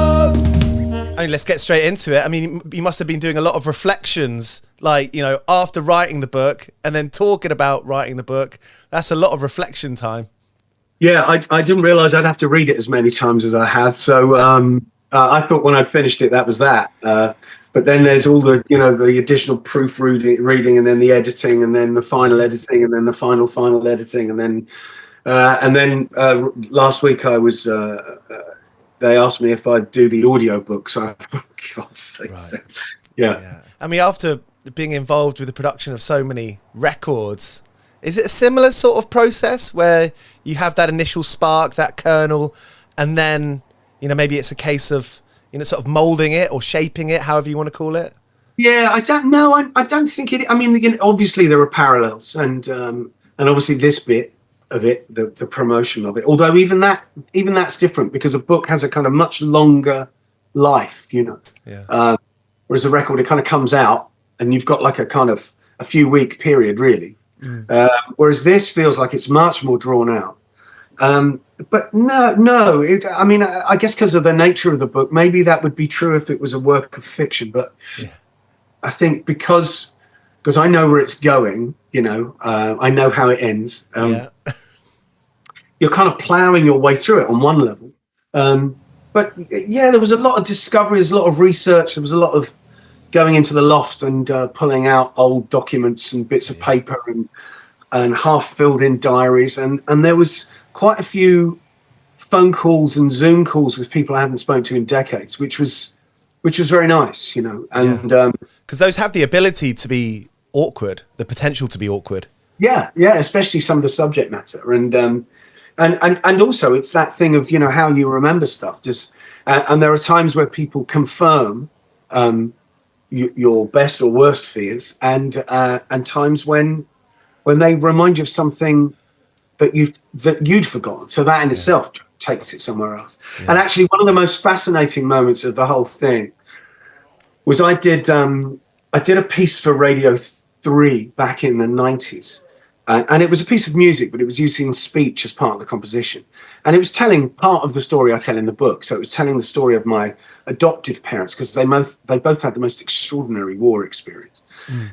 love. I mean, let's get straight into it. I mean, you must have been doing a lot of reflections, like, you know, after writing the book and then talking about writing the book. That's a lot of reflection time. Yeah, I didn't realize I'd have to read it as many times as I have. So I thought when I'd finished it, that was that. But then there's all the, you know, the additional proofreading, and then the editing, and then the final editing, and then the final editing, and then last week I was. They asked me if I'd do the audiobook. So, oh, God's sake. Right. Yeah. I mean, after being involved with the production of so many records, is it a similar sort of process where you have that initial spark, that kernel, and then, you know, maybe it's a case of, you know, sort of molding it or shaping it, however you want to call it? Yeah, I don't know. I don't think it. I mean, again, obviously there are parallels, and obviously this bit of it, the promotion of it. Although even that's different, because a book has a kind of much longer life, you know. Yeah. Whereas a record, it kind of comes out, and you've got like a kind of a few week period, really. Whereas this feels like it's much more drawn out. But no. I mean, I guess because of the nature of the book, maybe that would be true if it was a work of fiction. But yeah. I think because I know where it's going, you know, I know how it ends. You're kind of ploughing your way through it on one level. But yeah, there was a lot of discovery, there's a lot of research, there was a lot of going into the loft and pulling out old documents and bits of paper and half filled in diaries. And there was quite a few phone calls and Zoom calls with people I haven't spoken to in decades, which was very nice, you know. And because those have the ability to be awkward, the potential to be awkward. Yeah, especially some of the subject matter, and also it's that thing of, you know, how you remember stuff. Just and there are times where people confirm your best or worst fears, and times when they remind you of something that you'd forgotten. So that in itself takes it somewhere else. And actually, one of the most fascinating moments of the whole thing was I did a piece for Radio 3 back in the 90s. And it was a piece of music, but it was using speech as part of the composition. And it was telling part of the story I tell in the book. So it was telling the story of my adoptive parents, because they both had the most extraordinary war experience.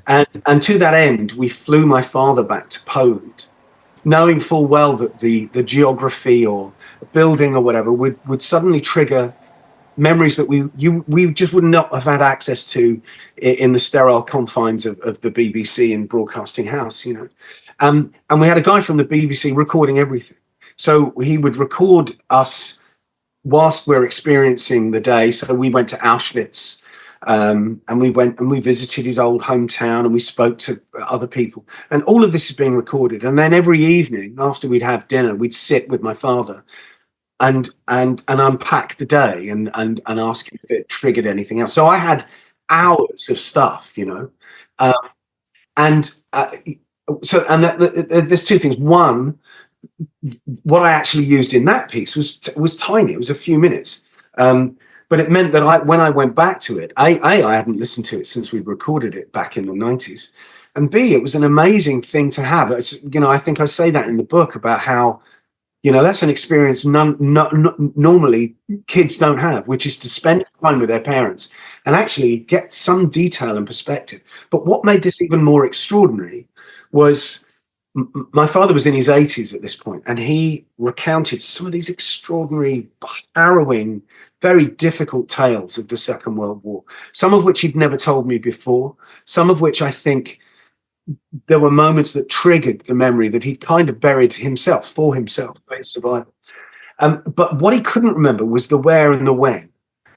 And to that end, we flew my father back to Poland, knowing full well that the geography or building or whatever would suddenly trigger memories that we just would not have had access to in the sterile confines of the BBC and Broadcasting House, you know. And we had a guy from the BBC recording everything. So he would record us whilst we're experiencing the day. So we went to Auschwitz, and we visited his old hometown, and we spoke to other people. And all of this is being recorded. And then every evening after we'd have dinner, we'd sit with my father and unpack the day and ask him if it triggered anything else. So I had hours of stuff, you know. There's two things. One, what I actually used in that piece was tiny. It was a few minutes, but it meant that when I went back to it, I hadn't listened to it since we'd recorded it back in the 90s, and B, it was an amazing thing to have. It's, you know, I think I say that in the book about how, you know, that's an experience normally kids don't have, which is to spend time with their parents and actually get some detail and perspective. But what made this even more extraordinary was my father was in his 80s at this point, and he recounted some of these extraordinary, harrowing, very difficult tales of the Second World War, some of which he'd never told me before, some of which I think there were moments that triggered the memory that he'd kind of buried himself for his survival. But what he couldn't remember was the where and the when.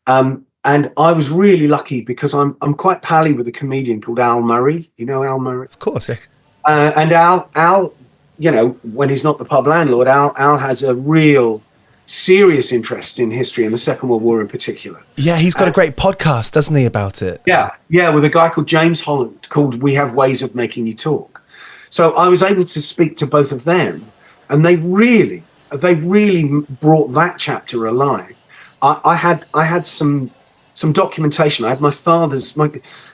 And I was really lucky because I'm quite pally with a comedian called Al Murray. You know Al Murray? Of course, yeah. And Al, you know, when he's not the pub landlord, Al has a real serious interest in history and the Second World War in particular. Yeah, he's got a great podcast, doesn't he, about it? Yeah, with a guy called James Holland, called We Have Ways of Making You Talk. So I was able to speak to both of them, and they really brought that chapter alive. I had some documentation. I had my father's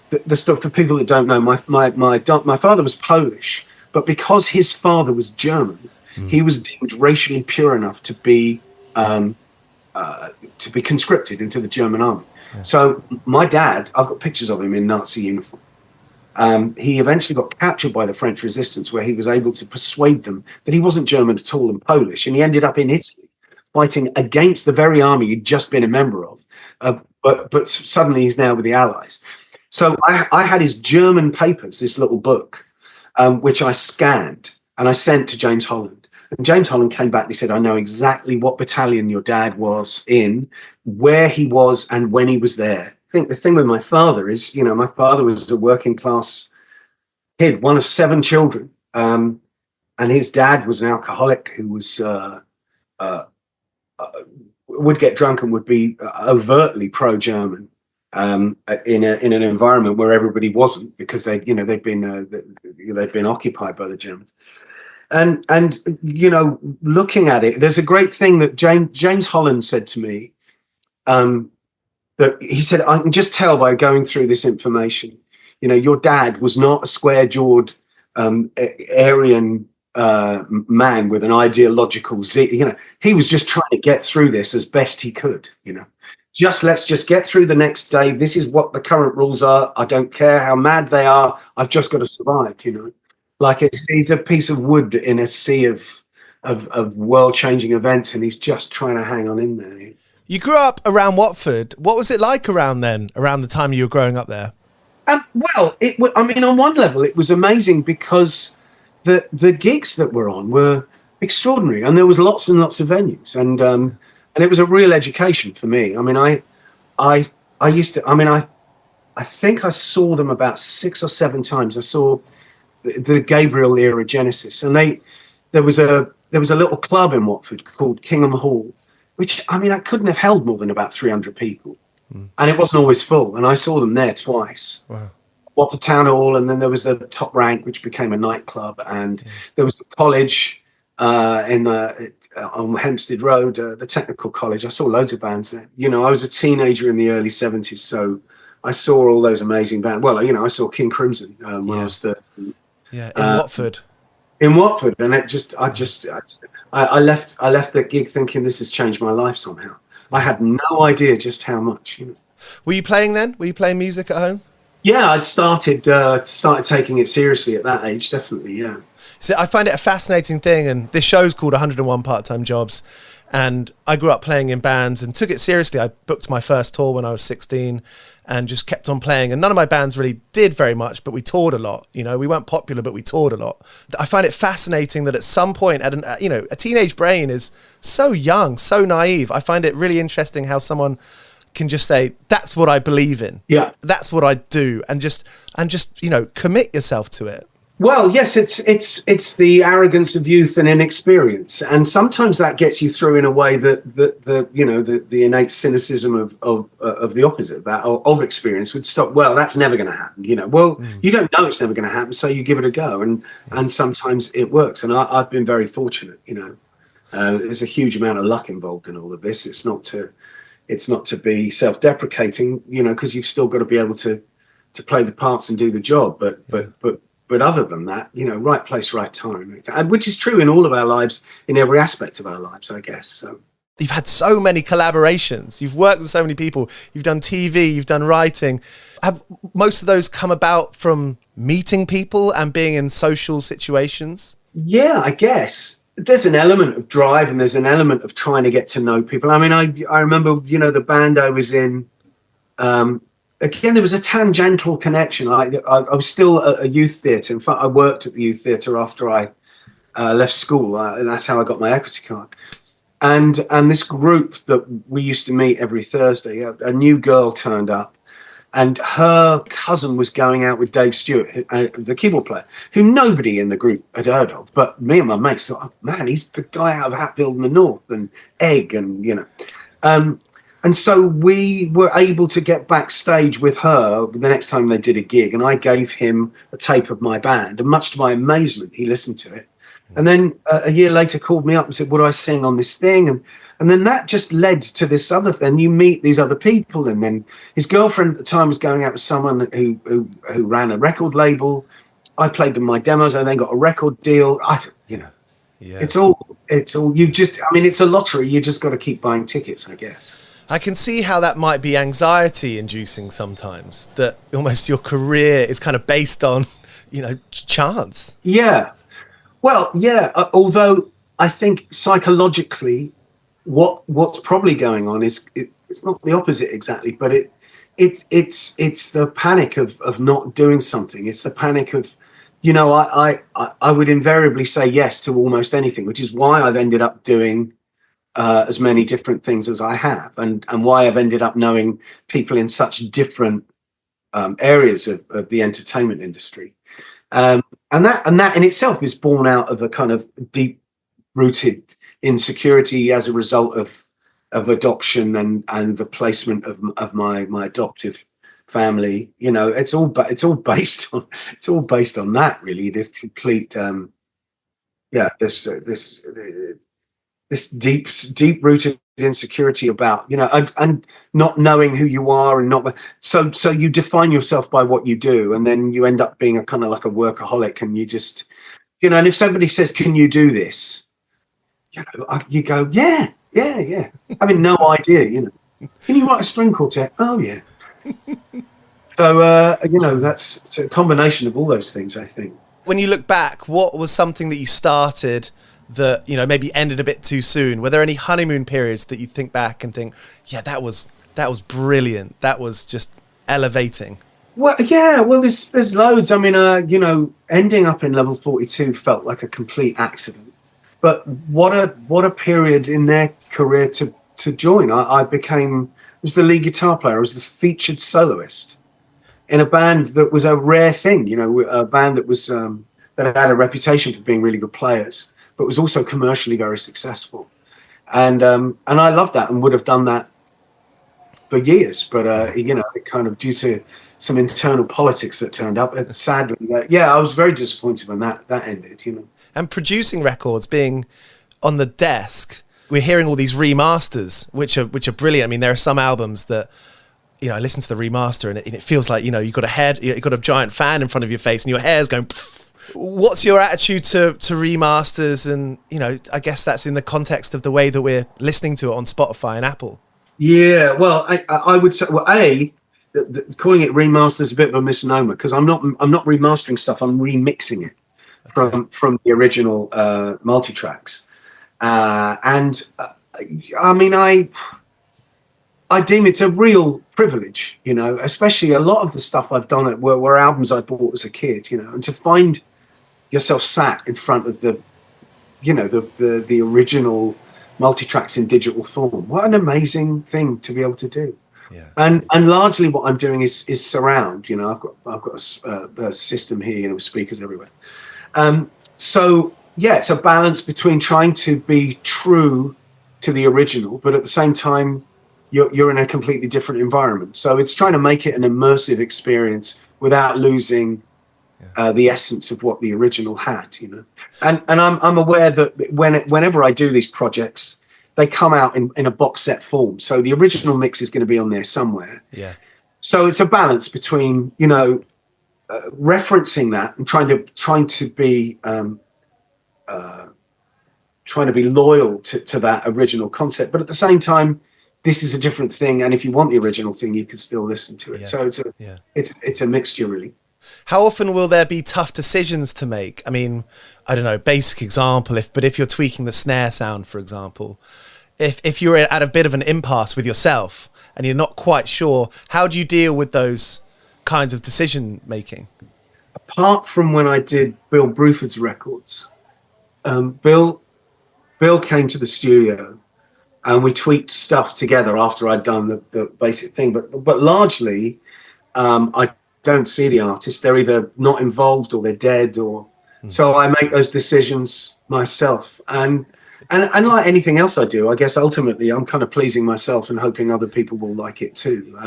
the stuff for people that don't know. My father was Polish, but because his father was German, he was deemed racially pure enough to be conscripted into the German army. So my dad, I've got pictures of him in Nazi uniform. He eventually got captured by the French resistance, where he was able to persuade them that he wasn't German at all and Polish. And he ended up in Italy fighting against the very army he'd just been a member of. But suddenly he's now with the Allies. So I had his German papers, this little book, which I scanned and I sent to James Holland. And James Holland came back and he said, I know exactly what battalion your dad was in, where he was and when he was there. I think the thing with my father is, my father was a working class kid, one of 7 children. And his dad was an alcoholic who was would get drunk and would be overtly pro-German in an environment where everybody wasn't, because they'd been occupied by the Germans. And looking at it, there's a great thing that James Holland said to me. That he said, I can just tell by going through this information, your dad was not a square-jawed Aryan man with an ideological he was just trying to get through this as best he could. Let's just get through the next day. This is what the current rules are. I don't care how mad they are. I've just got to survive. Like he's a piece of wood in a sea of world-changing events, and he's just trying to hang on in there. You grew up around Watford. What was it like around the time you were growing up there? Well, on one level, it was amazing because the gigs that were on were extraordinary, and there was lots and lots of venues, and it was a real education for me. I used to. I think I saw them about 6 or 7 times. I saw the Gabriel era Genesis, and there was a little club in Watford called Kingham Hall, which I couldn't have held more than about 300 people, and it wasn't always full. And I saw them there twice. Wow. Watford Town Hall, and then there was the Top Rank, which became a nightclub, and there was the college on Hempstead Road, the Technical College. I saw loads of bands there. I was a teenager in the early 70s, so I saw all those amazing bands. Well, I saw King Crimson when I was 13. Yeah, in Watford. In Watford, and I left the gig thinking this has changed my life somehow. I had no idea just how much. Were you playing then? Were you playing music at home? Yeah, I'd started taking it seriously at that age, definitely. Yeah. So I find it a fascinating thing, and this show's called 101 Part-Time Jobs. And I grew up playing in bands and took it seriously. I booked my first tour when I was 16 and just kept on playing. And none of my bands really did very much, but we toured a lot. We weren't popular, but we toured a lot. I find it fascinating that at some point, a teenage brain is so young, so naive. I find it really interesting how someone can just say, that's what I believe in. Yeah. That's what I do. And just commit yourself to it. Well, yes, it's the arrogance of youth and inexperience, and sometimes that gets you through in a way that the innate cynicism of the opposite of that of experience would stop. Well, that's never going to happen. You don't know it's never going to happen, so you give it a go, and sometimes it works. And I've been very fortunate. There's a huge amount of luck involved in all of this. It's not to be self-deprecating, because you've still got to be able to play the parts and do the job. But other than that, right place, right time, which is true in all of our lives, in every aspect of our lives, I guess. So you've had so many collaborations. You've worked with so many people. You've done TV, you've done writing. Have most of those come about from meeting people and being in social situations? Yeah, I guess. There's an element of drive and there's an element of trying to get to know people. I remember, the band I was in, again, there was a tangential connection. I was still at a youth theatre. In fact, I worked at the youth theatre after I left school, and that's how I got my equity card. And this group that we used to meet every Thursday, a new girl turned up, and her cousin was going out with Dave Stewart, the keyboard player, who nobody in the group had heard of. But me and my mates thought, oh, man, he's the guy out of Hatfield in the North and Egg, and And so we were able to get backstage with her the next time they did a gig, and I gave him a tape of my band, and much to my amazement, he listened to it. And then a year later called me up and said, would I sing on this thing? And then that just led to this other thing. You meet these other people, and then his girlfriend at the time was going out with someone who ran a record label. I played them my demos, and then got a record deal. Yeah. It's all, it's a lottery. You just got to keep buying tickets, I guess. I can see how that might be anxiety inducing sometimes, that almost your career is kind of based on, chance. Yeah. Well, yeah. Although I think psychologically, what's probably going on is it's not the opposite exactly, but it's the panic of not doing something. It's the panic of, I would invariably say yes to almost anything, which is why I've ended up doing as many different things as I have, and why I've ended up knowing people in such different areas of the entertainment industry. And that in itself is born out of a kind of deep rooted insecurity as a result of adoption and the placement of my adoptive family. It's all based on that, really. This complete this deep rooted insecurity about and not knowing who you are, and not so you define yourself by what you do, and then you end up being a kind of like a workaholic, and you just and if somebody says, can you do this, you go, yeah, having no idea. Can you write a string quartet? Oh yeah. So that's a combination of all those things, I think. When you look back, what was something that you started that maybe ended a bit too soon? Were there any honeymoon periods that you think back and think, yeah, that was brilliant, that was just elevating? Well, yeah, well, there's loads. I mean, ending up in Level 42 felt like a complete accident, but what a period in their career to join. I was the lead guitar player. I was the featured soloist in a band that was a rare thing. A band that was that had a reputation for being really good players, but was also commercially very successful. And I loved that and would have done that for years. But, it kind of, due to some internal politics that turned up, sadly, I was very disappointed when that ended, And producing records, being on the desk, we're hearing all these remasters, which are brilliant. I mean, there are some albums that, I listen to the remaster and it feels like, you've got a giant fan in front of your face and your hair's going pfft. What's your attitude to remasters? And, I guess that's in the context of the way that we're listening to it on Spotify and Apple. Yeah, well, I would say, calling it remaster is a bit of a misnomer, because I'm not remastering stuff. I'm remixing it from the original multi-tracks. I mean, I deem it a real privilege, especially a lot of the stuff I've done were albums I bought as a kid, and to find yourself sat in front of the original multi-tracks in digital form. What an amazing thing to be able to do. Yeah. And largely what I'm doing is surround. I've got a system here, with speakers everywhere. So yeah, it's a balance between trying to be true to the original, but at the same time, you're in a completely different environment. So it's trying to make it an immersive experience without losing the essence of what the original had. And I'm aware that whenever I do these projects, they come out in a box set form. So the original mix is going to be on there somewhere. Yeah. So it's a balance between referencing that and trying to be loyal to that original concept, but at the same time, this is a different thing, and if you want the original thing, you can still listen to it. Yeah. So it's a mixture, really. How often will there be tough decisions to make? I mean, I don't know, basic example, if you're tweaking the snare sound, for example, if you're at a bit of an impasse with yourself and you're not quite sure, how do you deal with those kinds of decision making? Apart from when I did Bill Bruford's records, Bill came to the studio and we tweaked stuff together after I'd done the basic thing. But largely, I don't see the artist. They're either not involved or they're dead, so I make those decisions myself. And like anything else I do, I guess ultimately I'm kind of pleasing myself and hoping other people will like it too.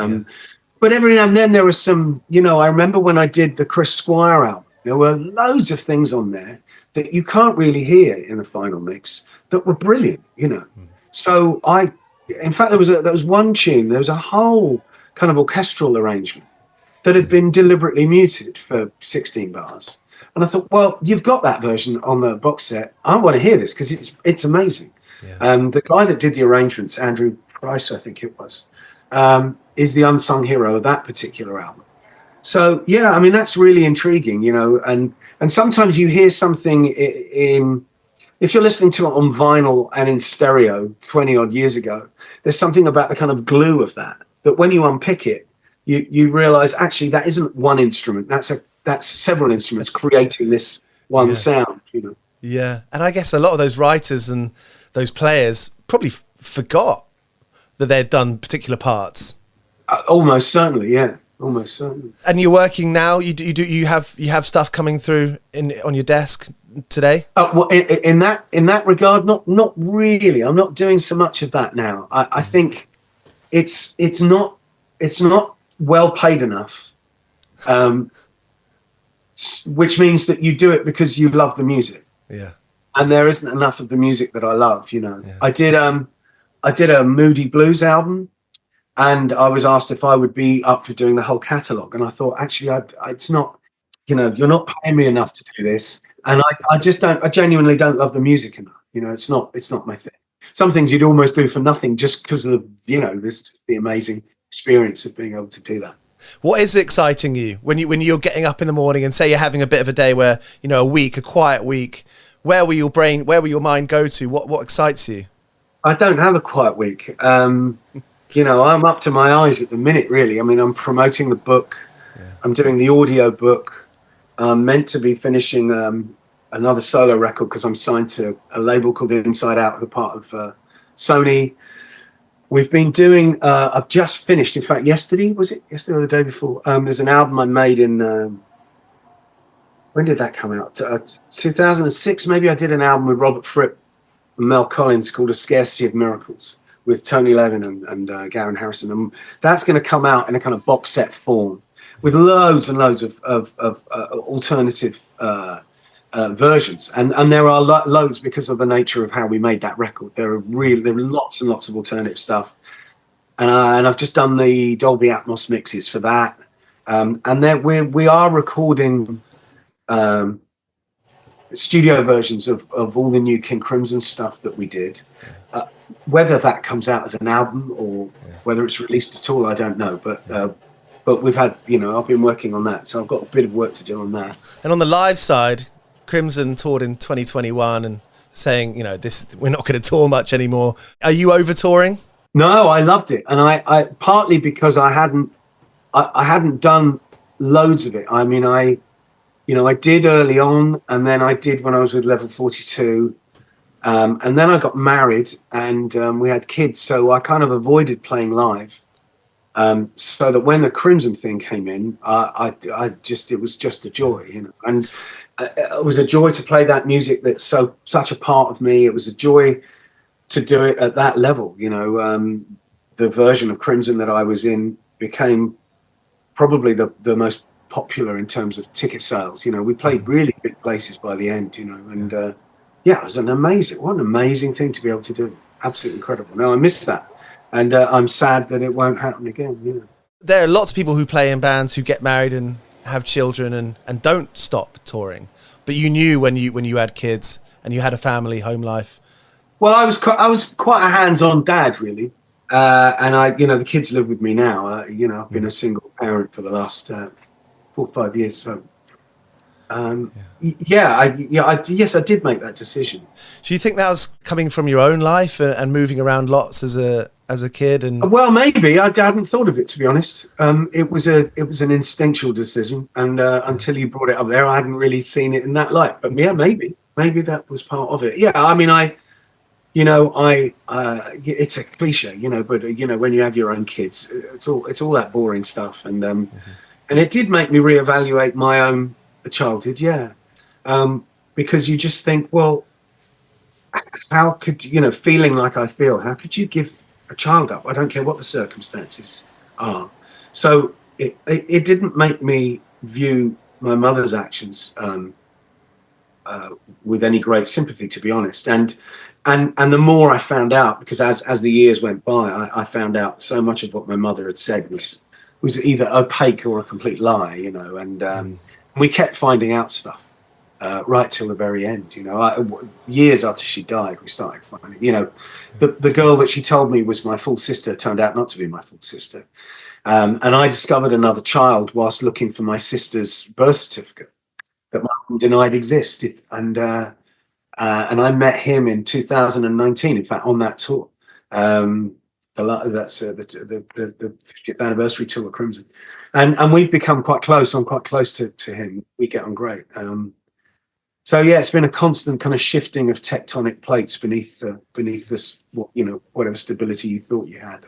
But every now and then there was some, I remember when I did the Chris Squire album, there were loads of things on there that you can't really hear in the final mix that were brilliant, So in fact, there was one tune, there was a whole kind of orchestral arrangement that had been deliberately muted for 16 bars. And I thought, well, you've got that version on the box set. I want to hear this because it's amazing. Yeah. The guy that did the arrangements, Andrew Price, I think it was, is the unsung hero of that particular album. So yeah, I mean, that's really intriguing, you know, and sometimes you hear something in if you're listening to it on vinyl and in stereo 20 odd years ago, there's something about the kind of glue of that when you unpick it, you realize actually that isn't one instrument. That's several instruments creating this one sound, you know. Yeah. And I guess a lot of those writers and those players probably forgot that they'd done particular parts. Almost certainly, yeah. Almost certainly. And you're working now. You have stuff coming through on your desk today. Well, in that regard, not really. I'm not doing so much of that now. I think it's not well paid enough, which means that you do it because you love the music. Yeah. And there isn't enough of the music that I love. You know, Yeah. I did a Moody Blues album. And I was asked if I would be up for doing the whole catalogue. And I thought, actually, it's not, you know, you're not paying me enough to do this. And I genuinely don't love the music enough. You know, it's not my thing. Some things you'd almost do for nothing just because of the amazing experience of being able to do that. What is exciting you when you're getting up in the morning and say you're having a bit of a day where, you know, a quiet week, where will your mind go to? What excites you? I don't have a quiet week. You know, I'm up to my eyes at the minute, really. I mean, I'm promoting the book. Yeah. I'm doing the audio book. I'm meant to be finishing another solo record because I'm signed to a label called Inside Out, who are part of Sony. We've been doing, I've just finished, in fact, yesterday or the day before? There's an album I made in, when did that come out? 2006, maybe. I did an album with Robert Fripp and Mel Collins called A Scarcity of Miracles, with Tony Levin and Gavin Harrison, and that's going to come out in a kind of box set form with loads and loads of alternative versions, and there are loads because of the nature of how we made that record. There are lots and lots of alternative stuff, and I've just done the Dolby Atmos mixes for that, and then we are recording studio versions of all the new King Crimson stuff that we did. Whether that comes out as an album or whether it's released at all, I don't know. But we've had, you know, I've been working on that, so I've got a bit of work to do on that. And on the live side, Crimson toured in 2021 and saying, you know, we're not going to tour much anymore. Are you over touring? No, I loved it, and I partly because I hadn't done loads of it. I mean, I did early on, and then I did when I was with Level 42. And then I got married and we had kids, so I kind of avoided playing live. So that when the Crimson thing came in, it was just a joy, you know. And it was a joy to play that music that's such a part of me. It was a joy to do it at that level, you know. The version of Crimson that I was in became probably the most popular in terms of ticket sales. You know, we played really big places by the end, you know, and yeah, it was what an amazing thing to be able to do. Absolutely incredible. No, I missed that. And I'm sad that it won't happen again. You know. There are lots of people who play in bands who get married and have children and don't stop touring. But you knew when you had kids and you had a family, home life. Well, I was quite a hands-on dad, really. And the kids live with me now. I've been a single parent for the last 4 or 5 years. So yes, I did make that decision. Do you think that was coming from your own life and moving around lots as a kid? And well, maybe I hadn't thought of it, to be honest. It was an instinctual decision, and until you brought it up there, I hadn't really seen it in that light. But yeah, maybe that was part of it. Yeah, I mean, it's a cliche, but when you have your own kids, it's all that boring stuff, and it did make me reevaluate my own childhood, because you just think, well, how could feeling like I feel, how could you give a child up? I don't care what the circumstances are. So it didn't make me view my mother's actions with any great sympathy, to be honest. And the more I found out, because as the years went by, I found out so much of what my mother had said was either opaque or a complete lie, and we kept finding out stuff. right till the very end. Years after she died, we started finding. The girl that she told me was my full sister turned out not to be my full sister, and I discovered another child whilst looking for my sister's birth certificate that my mum denied existed, and I met him in 2019. In fact, on that tour. That's the 50th anniversary tour of Crimson, and we've become quite close. I'm quite close to him. We get on great. So yeah, it's been a constant kind of shifting of tectonic plates beneath this, whatever stability you thought you had.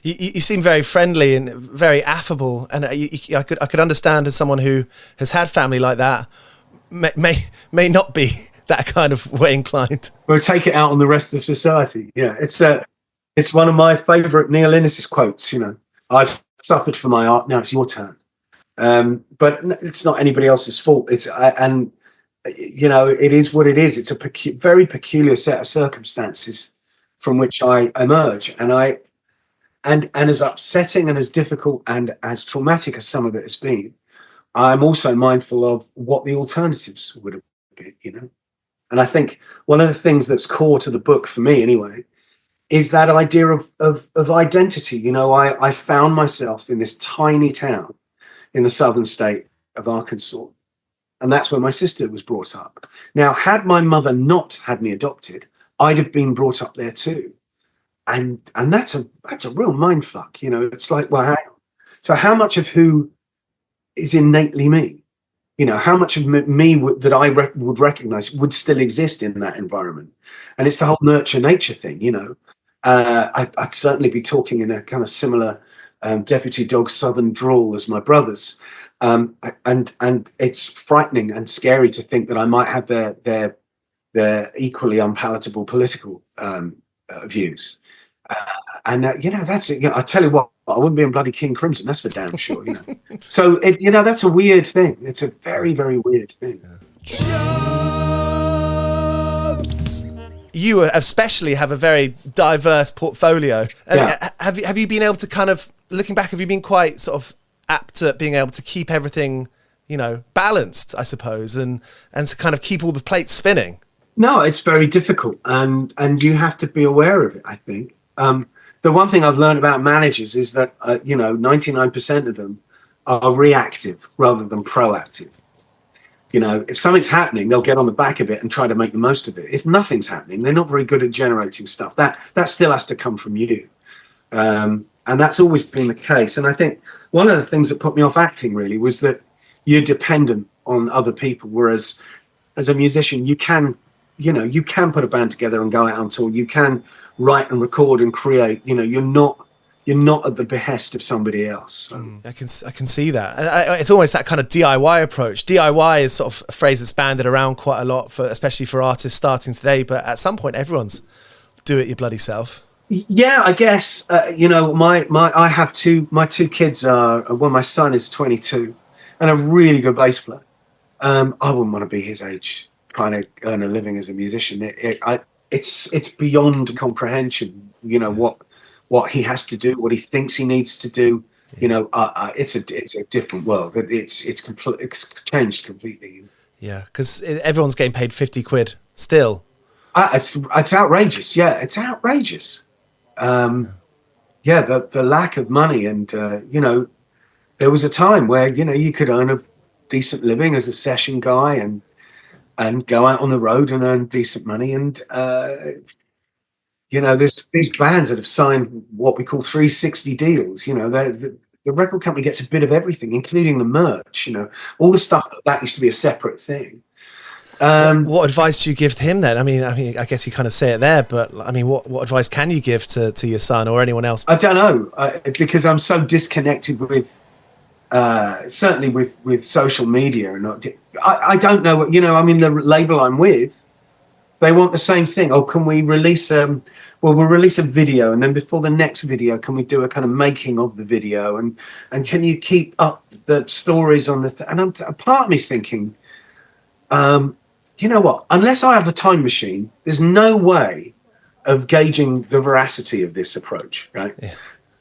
You seem very friendly and very affable, and I could understand as someone who has had family like that may not be that kind of way inclined. We'll take it out on the rest of society. Yeah, it's one of my favourite Neil Innes quotes. I've suffered for my art. Now it's your turn. But it's not anybody else's fault. It is what it is. It's a very peculiar set of circumstances from which I emerge, and as upsetting and as difficult and as traumatic as some of it has been, I'm also mindful of what the alternatives would have been. And I think one of the things that's core to the book for me, anyway, is that idea of identity. I found myself in this tiny town in the southern state of Arkansas, and that's where my sister was brought up. Now, had my mother not had me adopted, I'd have been brought up there too, and that's a real mindfuck. It's like, well, so how much of who is innately me? How much of me that I would recognize would still exist in that environment? And it's the whole nurture nature thing. I'd certainly be talking in a kind of similar deputy dog southern drawl as my brothers, and it's frightening and scary to think that I might have their equally unpalatable political views. That's it. I tell you what, I wouldn't be in bloody King Crimson. That's for damn sure. So that's a weird thing. It's a very, very weird thing. Jobs. You especially have a very diverse portfolio. Have you been able to kind of, looking back, have you been quite sort of apt at being able to keep everything, balanced, I suppose, and to kind of keep all the plates spinning? No, it's very difficult, and you have to be aware of it, I think. The one thing I've learned about managers is that 99% of them are reactive rather than proactive. If something's happening, they'll get on the back of it and try to make the most of it. If nothing's happening, they're not very good at generating stuff. That still has to come from you, and that's always been the case. And I think one of the things that put me off acting really was that you're dependent on other people, whereas as a musician, you can put a band together and go out on tour. You can write and record and create. You're not at the behest of somebody else. So. I can see that. And it's almost that kind of DIY approach. DIY is sort of a phrase that's banded around quite a lot, especially for artists starting today. But at some point, everyone's do it your bloody self. Yeah, I guess. I have my two kids are. Well, my son is 22 and a really good bass player. I wouldn't want to be his age, trying to earn a living as a musician. It's beyond comprehension. What he has to do, what he thinks he needs to do. It's a different world. It's changed completely. Yeah, because everyone's getting paid 50 quid still. It's outrageous. Yeah, it's outrageous. The lack of money, and there was a time where you could earn a decent living as a session guy and go out on the road and earn decent money. And there's these bands that have signed what we call 360 deals. The record company gets a bit of everything, including the merch. All the stuff that used to be a separate thing. What advice do you give to him then? I mean, I guess you kind of say it there, but I mean, what advice can you give to your son or anyone else? I don't know, because I'm so disconnected with, certainly with social media, and I don't know what, the label I'm with, they want the same thing. Oh, can we release we'll release a video, and then before the next video, can we do a kind of making of the video, and can you keep up the stories on the and a part of me's thinking, you know what? Unless I have a time machine, there's no way of gauging the veracity of this approach, right?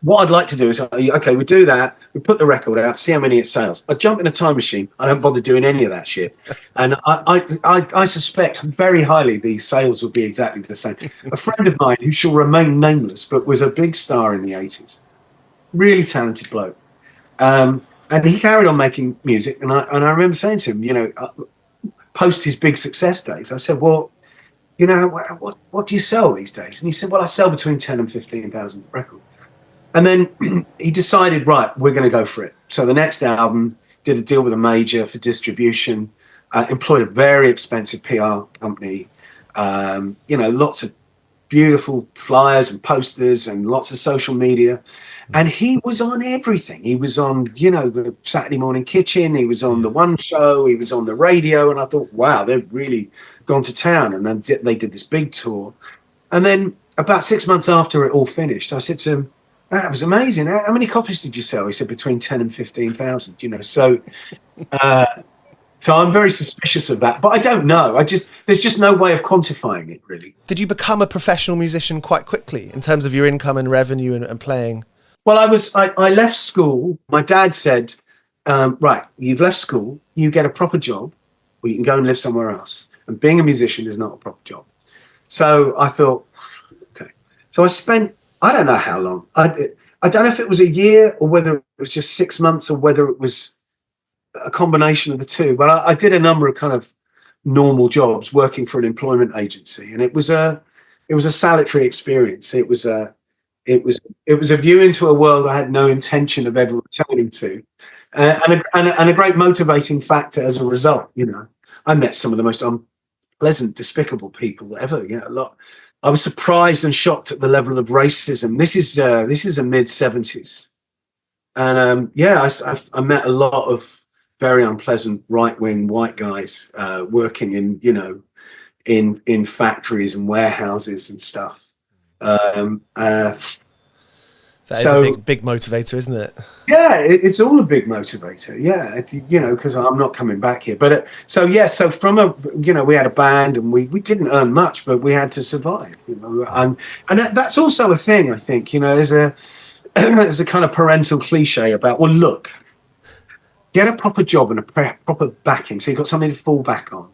what I'd like to do is, okay, we do that. We put the record out, see how many it sells. I jump in a time machine. I don't bother doing any of that shit. And I suspect very highly the sales will be exactly the same. A friend of mine who shall remain nameless, but was a big star in the 80s, really talented bloke. And he carried on making music. And I remember saying to him, post his big success days, I said, well, what do you sell these days? And he said, well, I sell between 10 and 15,000 records. And then he decided, right, we're going to go for it. So the next album, did a deal with a major for distribution, employed a very expensive PR company, lots of beautiful flyers and posters and lots of social media. And he was on everything. He was on, the Saturday Morning Kitchen. He was on the One Show. He was on the radio. And I thought, wow, they've really gone to town. And then they did this big tour. And then about 6 months after it all finished, I said to him, that was amazing. How many copies did you sell? He said between 10 and 15,000, So I'm very suspicious of that, but I don't know. There's just no way of quantifying it, really. Did you become a professional musician quite quickly in terms of your income and revenue and playing? Well, I left school. My dad said, right, you've left school, you get a proper job, or you can go and live somewhere else. And being a musician is not a proper job. So I thought, okay. So I spent, I don't know how long. I don't know if it was a year or whether it was just 6 months or whether it was a combination of the two. But I did a number of kind of normal jobs working for an employment agency, and it was a salutary experience. It was a view into a world I had no intention of ever returning to, and a great motivating factor as a result. I met some of the most unpleasant, despicable people ever. A lot. I was surprised and shocked at the level of racism. This is the mid-70s. And I met a lot of very unpleasant right-wing white guys working in factories and warehouses and stuff. That is a big motivator, isn't it? Yeah, it's all a big motivator. Yeah, because I'm not coming back here. But so from we had a band and we didn't earn much, but we had to survive. And that's also a thing. I think there's a kind of parental cliche about, well, look, get a proper job and a proper backing, so you've got something to fall back on.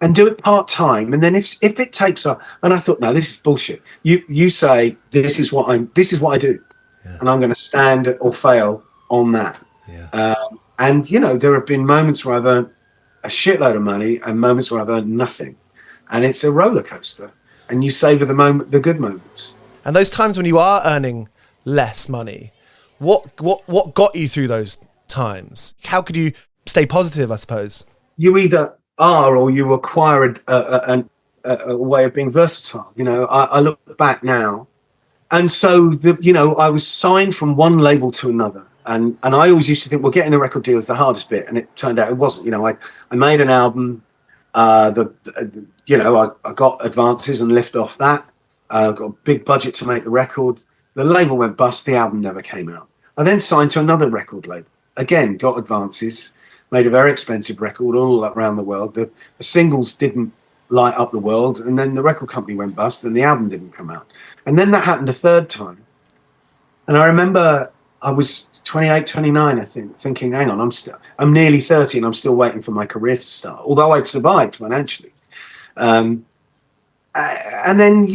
And do it part time, and then if it takes up, and I thought, no, this is bullshit. You say this is what I do. Yeah. And I'm going to stand or fail on that. Yeah. And there have been moments where I've earned a shitload of money and moments where I've earned nothing, and it's a roller coaster. And you savor the good moments. And those times when you are earning less money, what got you through those times? How could you stay positive? I suppose you either are or you acquire a way of being versatile. I look back now. And so, I was signed from one label to another. And I always used to think, well, getting the record deal is the hardest bit. And it turned out it wasn't. I made an album. I got advances and lift off that. Got a big budget to make the record. The label went bust. The album never came out. I then signed to another record label. Again, got advances. Made a very expensive record all around the world. The singles didn't light up the world, and then the record company went bust and the album didn't come out. And then that happened a third time. And I remember I was 28, 29, I think, thinking, hang on, I'm nearly 30 and I'm still waiting for my career to start, although I'd survived financially. And then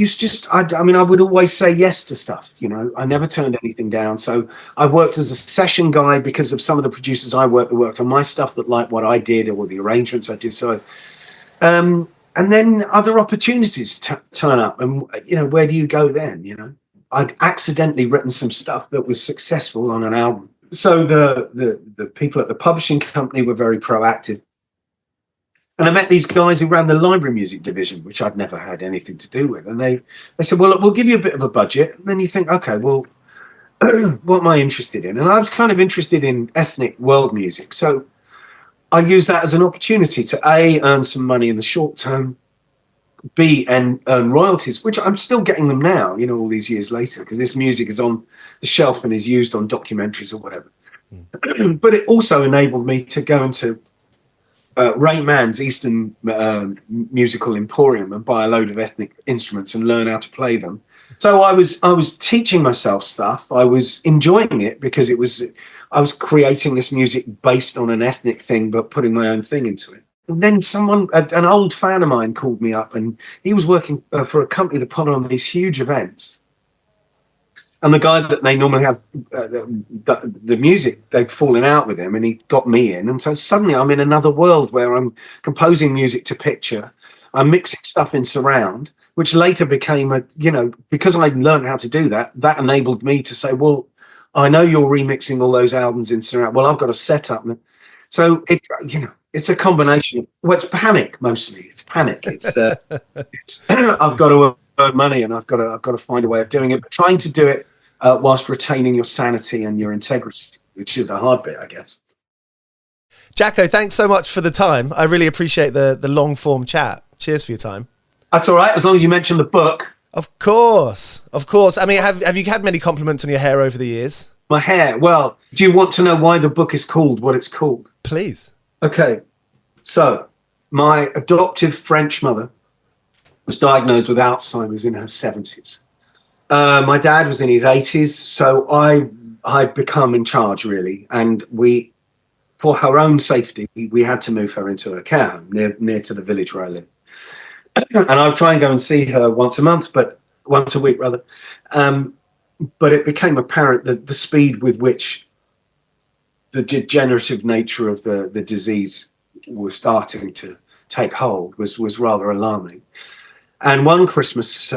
I would always say yes to stuff, I never turned anything down. So I worked as a session guy because of some of the producers I worked on my stuff that liked what I did or the arrangements I did. So, and then other opportunities turn up, and where do you go then? I'd accidentally written some stuff that was successful on an album. So the people at the publishing company were very proactive, and I met these guys who ran the library music division, which I'd never had anything to do with. And they said, well, look, we'll give you a bit of a budget. And then you think, okay, well, what am I interested in? And I was kind of interested in ethnic world music, so I use that as an opportunity to A, earn some money in the short term, B, and earn royalties, which I'm still getting them now, all these years later, because this music is on the shelf and is used on documentaries or whatever. But it also enabled me to go into Ray Mann's Eastern Musical Emporium and buy a load of ethnic instruments and learn how to play them. So I was teaching myself stuff. I was enjoying it because I was creating this music based on an ethnic thing, but putting my own thing into it. And then an old fan of mine called me up, and he was working for a company that put on these huge events. And the guy that they normally have the music, they'd fallen out with him, and he got me in. And so suddenly I'm in another world where I'm composing music to picture. I'm mixing stuff in surround, which later became because I learned how to do that, that enabled me to say, well, I know you're remixing all those albums in surround. Well, I've got a setup. So it's a combination of, well, it's panic mostly. It's panic. It's I've got to earn money, and I've got to find a way of doing it, but trying to do it whilst retaining your sanity and your integrity, which is the hard bit, I guess. Jakko, thanks so much for the time. I really appreciate the long form chat. Cheers for your time. That's all right, as long as you mention the book. Of course. I mean, have you had many compliments on your hair over the years? My hair? Well, do you want to know why the book is called what it's called? Please. Okay. So, my adoptive French mother was diagnosed with Alzheimer's in her 70s. My dad was in his 80s, so I'd become in charge, really. And for her own safety, we had to move her into a care home near to the village where I live. And I'd try and go and see her once a week rather. But it became apparent that the speed with which the degenerative nature of the disease was starting to take hold was rather alarming. And one Christmas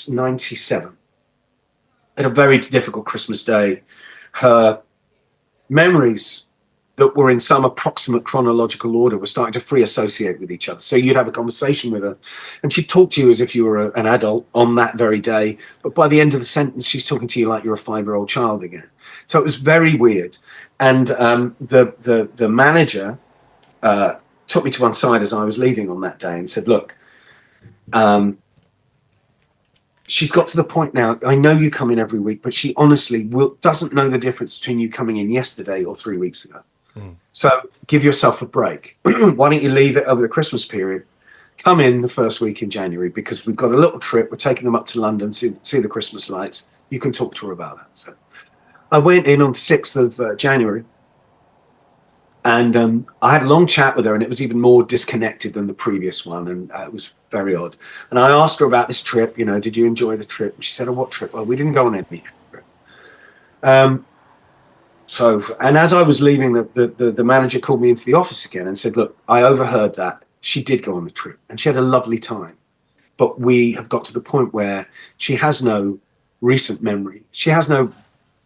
97, at a very difficult Christmas day, her memories that were in some approximate chronological order were starting to free associate with each other. So you'd have a conversation with her, and she'd talk to you as if you were an adult on that very day. But by the end of the sentence, she's talking to you like you're a 5-year-old child again. So it was very weird. And the manager took me to one side as I was leaving on that day and said, look, she's got to the point now, I know you come in every week, but she honestly doesn't know the difference between you coming in yesterday or 3 weeks ago. So give yourself a break. Why don't you leave it over the Christmas period? Come in the first week in January, because we've got a little trip. We're taking them up to London, see the Christmas lights. You can talk to her about that. So I went in on the 6th of January, and I had a long chat with her, and it was even more disconnected than the previous one, and it was very odd. And I asked her about this trip, did you enjoy the trip? And she said, oh, what trip? Well, we didn't go on any trip. And as I was leaving, the manager called me into the office again and said, look, I overheard that. She did go on the trip, and she had a lovely time. But we have got to the point where she has no recent memory. She has no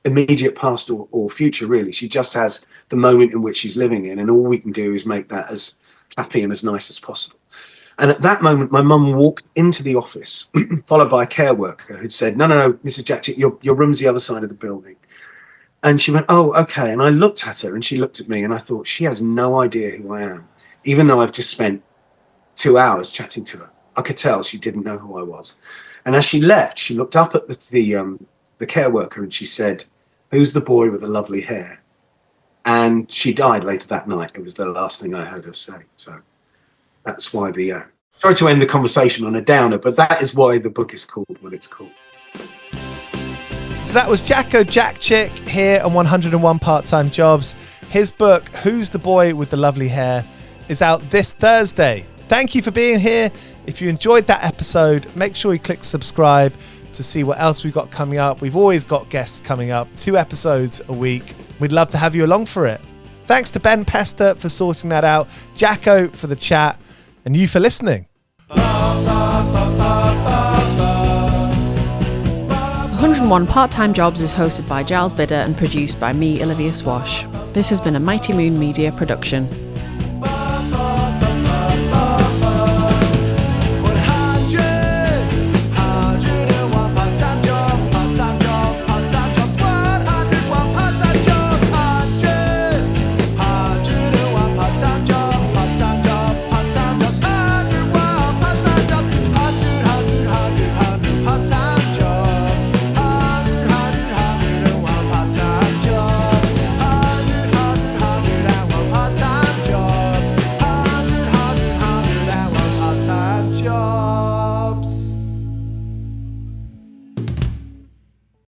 immediate past or future, really. She just has the moment in which she's living in, and all we can do is make that as happy and as nice as possible. And at that moment, my mum walked into the office, followed by a care worker who'd said, no, Mrs. Jakszyk, your room's the other side of the building. And she went, oh, okay. And I looked at her, and she looked at me, and I thought, she has no idea who I am, even though I've just spent 2 hours chatting to her. I could tell she didn't know who I was. And as she left, she looked up at the care worker, and she said, who's the boy with the lovely hair? And she died later that night. It was the last thing I heard her say. So that's why sorry to end the conversation on a downer, but that is why the book is called what it's called. So that was Jakko Jakszyk here on 101 Part-Time Jobs. His book, Who's the Boy with the Lovely Hair, is out this Thursday. Thank you for being here. If you enjoyed that episode, make sure you click subscribe to see what else we've got coming up. We've always got guests coming up, 2 episodes a week. We'd love to have you along for it. Thanks to Ben Pester for sorting that out, Jakko for the chat, and you for listening. 101 Part-Time Jobs is hosted by Giles Bidder and produced by me, Olivia Swash. This has been a Mighty Moon Media production.